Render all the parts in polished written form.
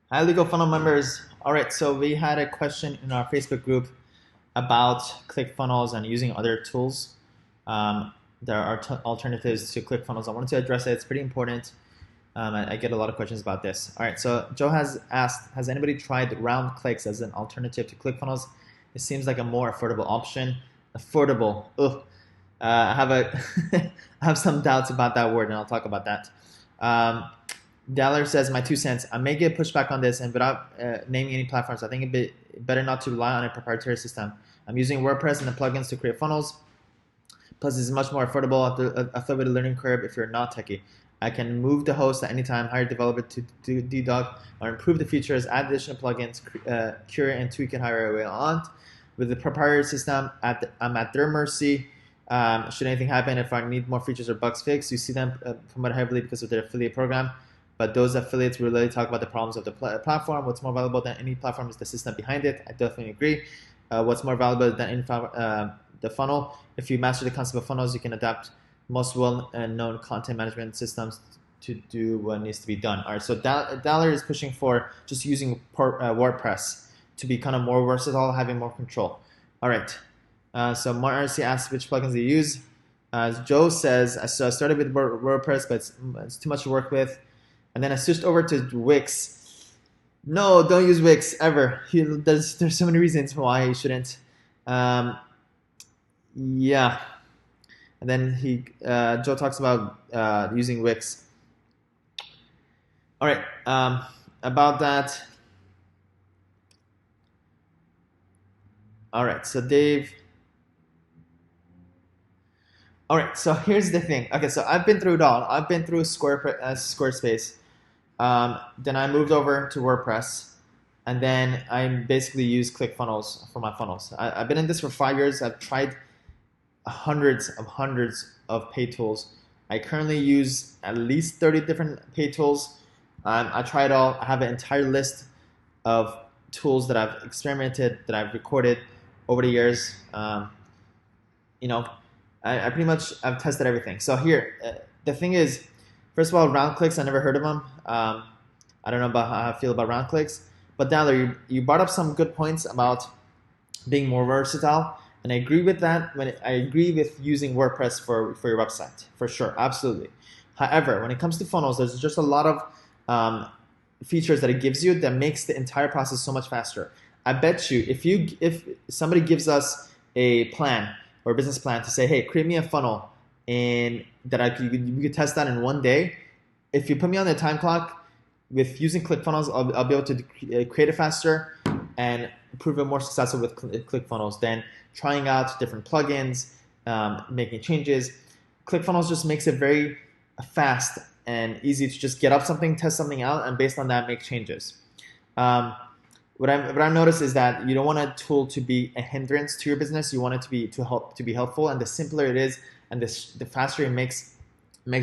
Hi, Legal Funnel members. All right, so we had a question in our Facebook group about ClickFunnels and using other tools. There are alternatives to ClickFunnels. I wanted to address it. It's pretty important. I get a lot of questions about this. All right, so Joe has asked, has anybody tried round clicks as an alternative to ClickFunnels? It seems like a more affordable option. Affordable. Ugh. I have a I have some doubts about that word, and I'll talk about that. Um, Daller says, my 2 cents. I may get pushback on this, and without naming any platforms, I think it'd be better not to rely on a proprietary system. I'm using WordPress and the plugins to create funnels. Plus, it's much more affordable a flip with a learning curve if you're not techie. I can move the host at any time, hire a developer to debug or improve the features, add additional plugins, curate and tweak it however I want. With the proprietary system, I'm at their mercy. Should anything happen, if I need more features or bugs fixed, you see them promote heavily because of their affiliate program. But those affiliates really talk about the problems of the platform. What's more valuable than any platform is the system behind it. I definitely agree. What's more valuable than any the funnel? If you master the concept of funnels, you can adapt most well-known content management systems to do what needs to be done. All right, so Daller is pushing for just using WordPress to be kind of more versatile, having more control. All right, so Marcy asks which plugins they use. Joe says, so I started with WordPress, but it's too much to work with. And then I switched over to Wix. No, don't use Wix ever. There's so many reasons why you shouldn't. Yeah. And then Joe talks about using Wix. All right. About that. All right. So Dave. All right. So here's the thing. Okay. So I've been through it all. I've been through Squarespace. Then I moved over to WordPress, and then I basically use ClickFunnels for my funnels. I've been in this for 5 years. I've tried hundreds of paid tools. I currently use at least 30 different paid tools. I try it all. I have an entire list of tools that I've experimented, that I've recorded over the years. You know, I pretty much I've tested everything. So here, the thing is, first of all, round clicks, I never heard of them. I don't know about how I feel about round clicks. But Daller, you brought up some good points about being more versatile. And I agree with that. I agree with using WordPress for your website, for sure, absolutely. However, when it comes to funnels, there's just a lot of features that it gives you that makes the entire process so much faster. I bet you, if somebody gives us a plan or a business plan to say, hey, create me a funnel, and that we could test that in 1 day. If you put me on the time clock with using ClickFunnels, I'll be able to create it faster and prove it more successful with ClickFunnels than trying out different plugins, making changes. ClickFunnels just makes it very fast and easy to just get up something, test something out, and based on that, make changes. What I've noticed is that you don't want a tool to be a hindrance to your business. You want it to be helpful, and the simpler it is, and the faster it makes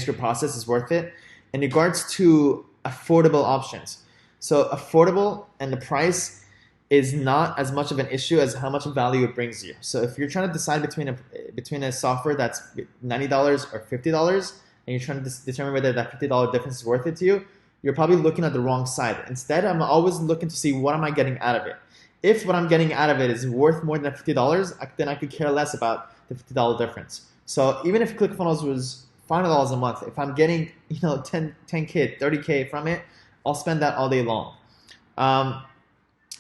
your process is worth it. In regards to affordable options, so affordable and the price is not as much of an issue as how much value it brings you. So if you're trying to decide between a software that's $90 or $50, and you're trying to determine whether that $50 difference is worth it to you, you're probably looking at the wrong side. Instead, I'm always looking to see what am I getting out of it. If what I'm getting out of it is worth more than $50, then I could care less about the $50 difference. So even if ClickFunnels was $5 a month, if I'm getting 10K, 30K from it, I'll spend that all day long.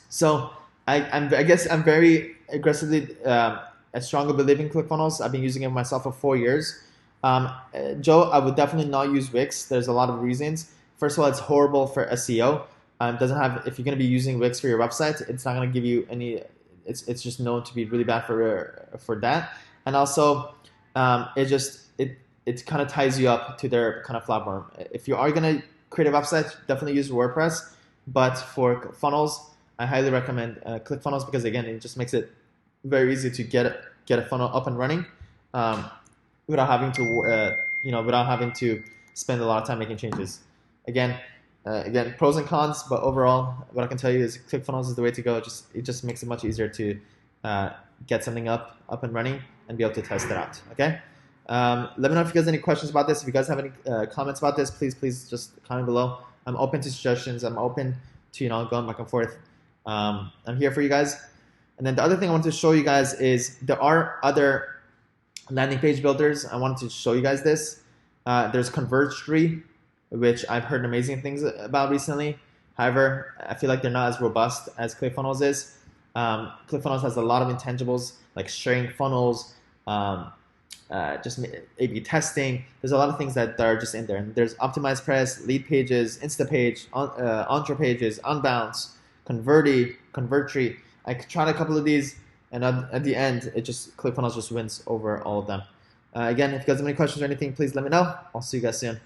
So I guess I'm very aggressively a stronger believer in ClickFunnels. I've been using it myself for 4 years. Joe, I would definitely not use Wix. There's a lot of reasons. First of all, it's horrible for SEO. Doesn't have, if you're going to be using Wix for your website, it's not going to give you any. It's just known to be really bad for that. And also, it kind of ties you up to their kind of platform. If you are going to create a website, definitely use WordPress. But for funnels, I highly recommend ClickFunnels, because again, it just makes it very easy to get a funnel up and running without having to spend a lot of time making changes. Again, pros and cons, but overall, what I can tell you is ClickFunnels is the way to go. It just makes it much easier to get something up and running and be able to test it out. Okay. Let me know if you guys have any questions about this. If you guys have any comments about this, please just comment below. I'm open to suggestions. I'm open to going back and forth. I'm here for you guys. And then the other thing I want to show you guys is there are other landing page builders. I wanted to show you guys this. There's Convergery, which I've heard amazing things about recently. However, I feel like they're not as robust as ClickFunnels is. ClickFunnels has a lot of intangibles like sharing funnels, just A/B testing. There's a lot of things that are just in there. And there's optimized press, lead pages, Instapage, Entre pages, Unbounce, Convertry. I tried a couple of these, and at the end, ClickFunnels just wins over all of them. Again, if you guys have any questions or anything, please let me know. I'll see you guys soon.